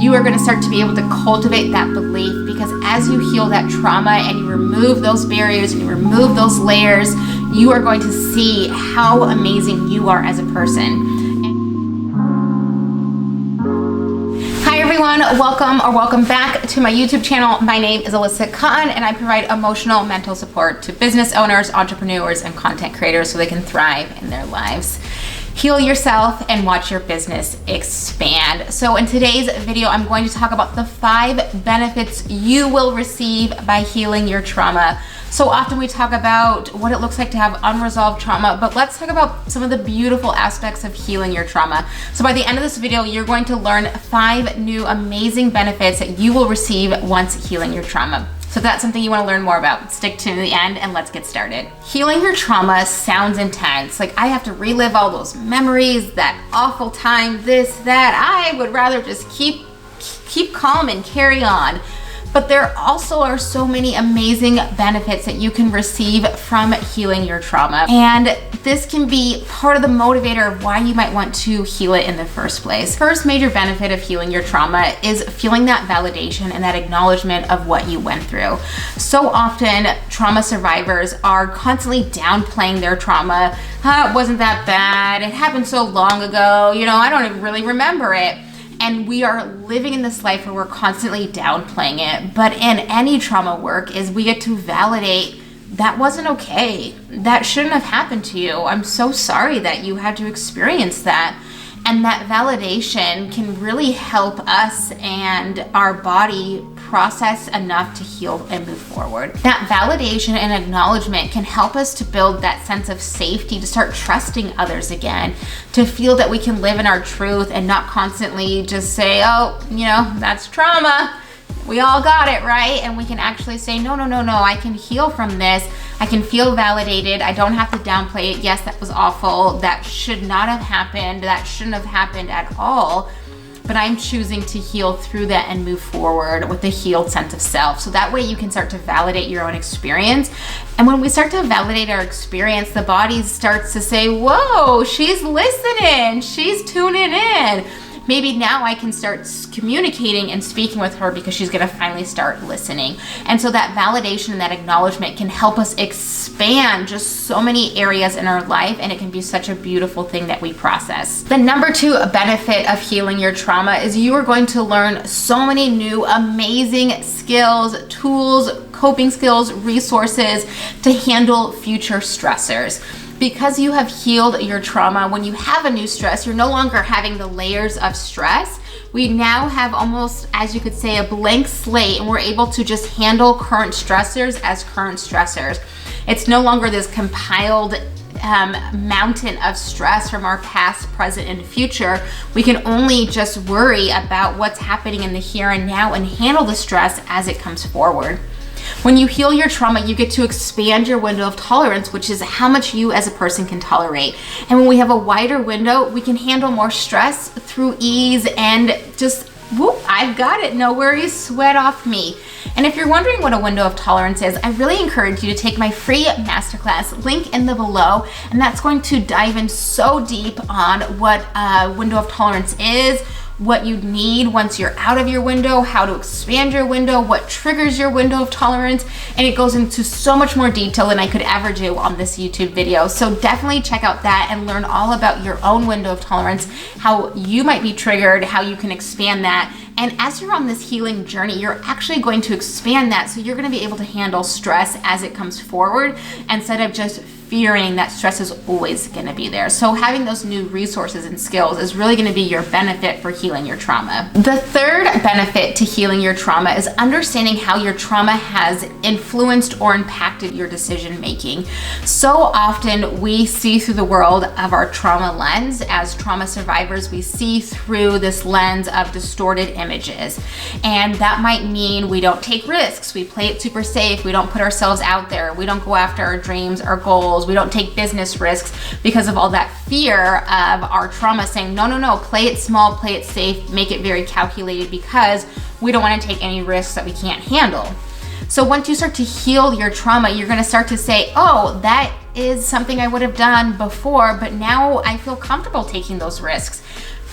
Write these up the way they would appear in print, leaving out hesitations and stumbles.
you are going to start to be able to cultivate that belief, because as you heal that trauma and you remove those barriers and you remove those layers, you are going to see how amazing you are as a person. Hi everyone, welcome back to my YouTube channel. My name is Alyssa Cotten and I provide emotional mental support to business owners, entrepreneurs, and content creators so they can thrive in their lives. Heal yourself and watch your business expand. So in today's video, I'm going to talk about the 5 benefits you will receive by healing your trauma. So often we talk about what it looks like to have unresolved trauma, but let's talk about some of the beautiful aspects of healing your trauma. So by the end of this video, you're going to learn 5 new amazing benefits that you will receive once healing your trauma. So if that's something you want to learn more about, stick to the end and let's get started. Healing your trauma sounds intense. Like I have to relive all those memories, that awful time, this, that. I would rather just keep calm and carry on. But there also are so many amazing benefits that you can receive from healing your trauma. And this can be part of the motivator of why you might want to heal it in the first place. First major benefit of healing your trauma is feeling that validation and that acknowledgement of what you went through. So often trauma survivors are constantly downplaying their trauma. It wasn't that bad. It happened so long ago. I don't even really remember it. And we are living in this life where we're constantly downplaying it. But in any trauma work is we get to validate that wasn't okay. That shouldn't have happened to you. I'm so sorry that you had to experience that. And that validation can really help us and our body process enough to heal and move forward. That validation and acknowledgement can help us to build that sense of safety, to start trusting others again, to feel that we can live in our truth and not constantly just say, oh, that's trauma. We all got it, right? And we can actually say, no, I can heal from this. I can feel validated. I don't have to downplay it. Yes, that was awful. That should not have happened. That shouldn't have happened at all. But I'm choosing to heal through that and move forward with a healed sense of self. So that way you can start to validate your own experience. And when we start to validate our experience, the body starts to say, whoa, she's listening. She's tuning in. Maybe now I can start communicating and speaking with her because she's gonna finally start listening. And so that validation and that acknowledgement can help us expand just so many areas in our life, and it can be such a beautiful thing that we process. The number 2 benefit of healing your trauma is you are going to learn so many new amazing skills, tools, coping skills, resources to handle future stressors. Because you have healed your trauma, when you have a new stress, you're no longer having the layers of stress. We now have almost, as you could say, a blank slate, and we're able to just handle current stressors as current stressors. It's no longer this compiled mountain of stress from our past, present, and future. We can only just worry about what's happening in the here and now and handle the stress as it comes forward. When you heal your trauma, you get to expand your window of tolerance, which is how much you as a person can tolerate. And when we have a wider window, we can handle more stress through ease and just, whoop, I've got it, no worries, sweat off me. And if you're wondering what a window of tolerance is, I really encourage you to take my free masterclass, link in the below, and that's going to dive in so deep on what a window of tolerance is, what you need once you're out of your window, how to expand your window, what triggers your window of tolerance, and it goes into so much more detail than I could ever do on this YouTube video. So definitely check out that and learn all about your own window of tolerance, how you might be triggered, how you can expand that. And as you're on this healing journey, you're actually going to expand that, so you're going to be able to handle stress as it comes forward instead of just fearing that stress is always going to be there. So having those new resources and skills is really going to be your benefit for healing your trauma. The third benefit to healing your trauma is understanding how your trauma has influenced or impacted your decision making. So often we see through the world of our trauma lens. As trauma survivors, we see through this lens of distorted images. And that might mean we don't take risks, we play it super safe, we don't put ourselves out there, we don't go after our dreams, our goals, we don't take business risks because of all that fear of our trauma saying, no, play it small, play it safe, make it very calculated because we don't want to take any risks that we can't handle. So once you start to heal your trauma, you're going to start to say, oh, that is something I would have done before, but now I feel comfortable taking those risks.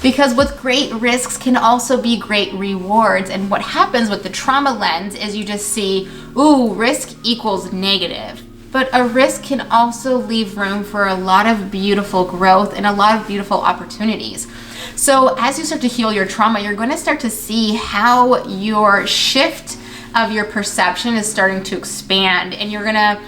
Because with great risks can also be great rewards. And what happens with the trauma lens is you just see, ooh, risk equals negative. But a risk can also leave room for a lot of beautiful growth and a lot of beautiful opportunities. So as you start to heal your trauma, you're going to start to see how your shift of your perception is starting to expand, and you're going to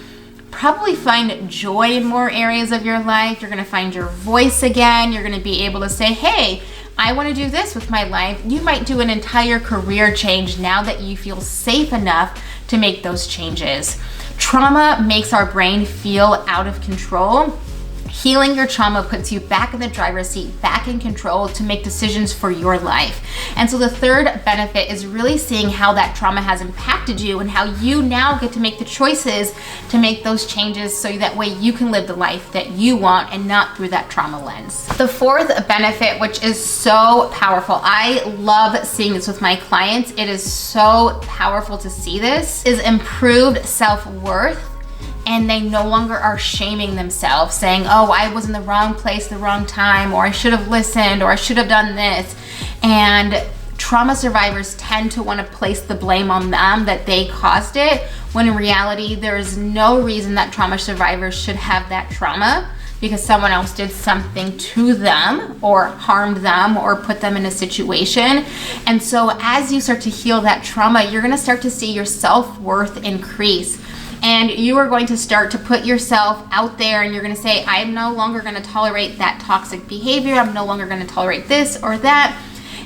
probably find joy in more areas of your life. You're going to find your voice again. You're going to be able to say, hey, I want to do this with my life. You might do an entire career change now that you feel safe enough to make those changes. Trauma makes our brain feel out of control. Healing your trauma puts you back in the driver's seat, back in control to make decisions for your life. And so the third benefit is really seeing how that trauma has impacted you and how you now get to make the choices to make those changes so that way you can live the life that you want and not through that trauma lens. The fourth benefit, which is so powerful, I love seeing this with my clients. It is so powerful to see this, is improved self-worth. And they no longer are shaming themselves, saying, oh, I was in the wrong place, the wrong time, or I should have listened, or I should have done this. And trauma survivors tend to want to place the blame on them that they caused it, when in reality, there is no reason that trauma survivors should have that trauma because someone else did something to them or harmed them or put them in a situation. And so as you start to heal that trauma, you're going to start to see your self-worth increase. And you are going to start to put yourself out there, and you're going to say, I'm no longer going to tolerate that toxic behavior. I'm no longer going to tolerate this or that.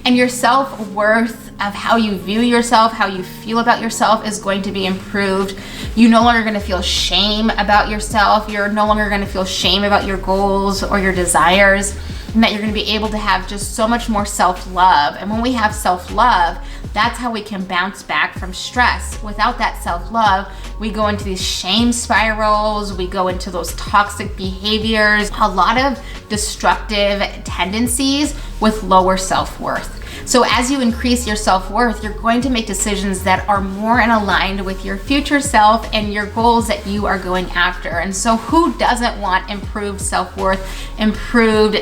And your self-worth of how you view yourself, how you feel about yourself is going to be improved. You're no longer going to feel shame about yourself. You're no longer going to feel shame about your goals or your desires, and that you're going to be able to have just so much more self-love. And when we have self-love, that's how we can bounce back from stress. Without that self-love, we go into these shame spirals, we go into those toxic behaviors, a lot of destructive tendencies with lower self-worth. So as you increase your self-worth, you're going to make decisions that are more in aligned with your future self and your goals that you are going after. And so who doesn't want improved self-worth, improved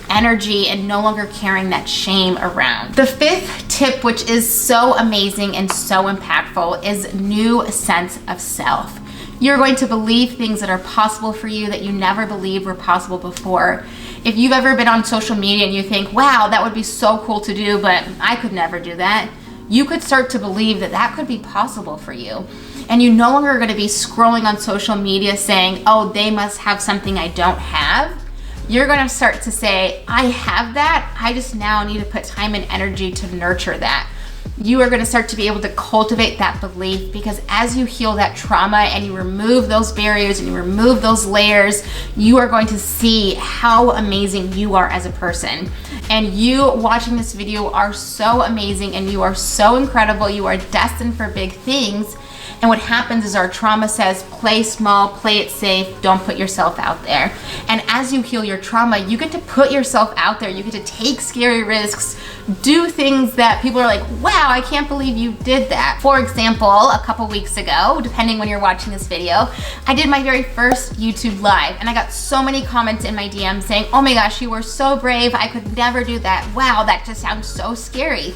energy, and no longer carrying that shame around? The fifth tip, which is so amazing and so impactful, is new sense of self. You're going to believe things that are possible for you that you never believed were possible before. If you've ever been on social media and you think, wow, that would be so cool to do, but I could never do that, you could start to believe that that could be possible for you. And you no longer are going to be scrolling on social media saying, oh, they must have something I don't have. You're going to start to say, I have that. I just now need to put time and energy to nurture that. You are going to start to be able to cultivate that belief, because as you heal that trauma and you remove those barriers and you remove those layers, you are going to see how amazing you are as a person. And you watching this video are so amazing and you are so incredible. You are destined for big things. And what happens is our trauma says, play small, play it safe, don't put yourself out there. And as you heal your trauma, you get to put yourself out there. You get to take scary risks, do things that people are like, wow, I can't believe you did that. For example, a couple weeks ago, depending when you're watching this video, I did my very first YouTube live, and I got so many comments in my DM saying, oh my gosh, you were so brave. I could never do that. Wow, that just sounds so scary.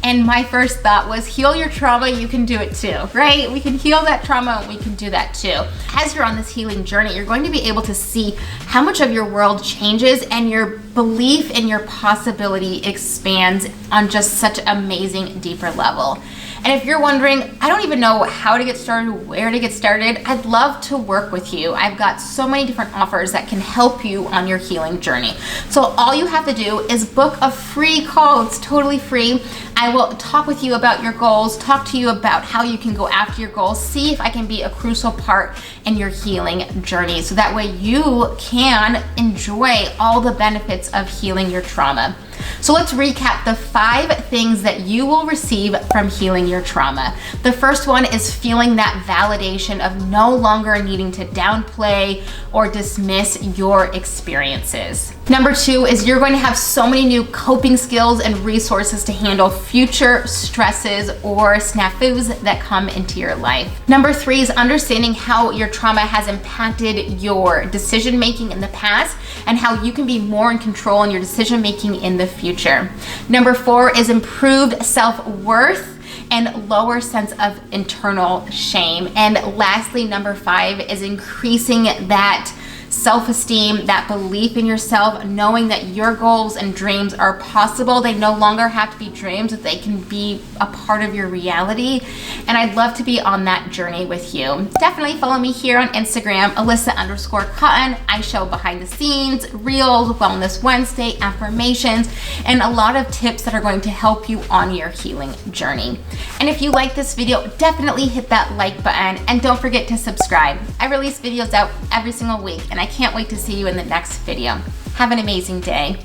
And my first thought was, heal your trauma, you can do it too, right? We can heal that trauma and we can do that too. As you're on this healing journey, you're going to be able to see how much of your world changes and your belief in your possibility expands on just such an amazing, deeper level. And if you're wondering, I don't even know how to get started, where to get started, I'd love to work with you. I've got so many different offers that can help you on your healing journey. So all you have to do is book a free call. It's totally free. I will talk with you about your goals, talk to you about how you can go after your goals, see if I can be a crucial part in your healing journey, so that way you can enjoy all the benefits of healing your trauma. So let's recap the 5 things that you will receive from healing your trauma. The first one is feeling that validation of no longer needing to downplay or dismiss your experiences. Number 2 is you're going to have so many new coping skills and resources to handle future future stresses or snafus that come into your life. Number 3 is understanding how your trauma has impacted your decision making in the past and how you can be more in control in your decision making in the future. Number 4 is improved self-worth and lower sense of internal shame. And lastly, number 5 is increasing that self-esteem, that belief in yourself, knowing that your goals and dreams are possible. They no longer have to be dreams, that they can be a part of your reality. And I'd love to be on that journey with you. Definitely follow me here on Instagram, Alyssa_Cotten. I show behind the scenes, reels, Wellness Wednesday, affirmations, and a lot of tips that are going to help you on your healing journey. And if you like this video, definitely hit that like button and don't forget to subscribe. I release videos out every single week and I can't wait to see you in the next video. Have an amazing day.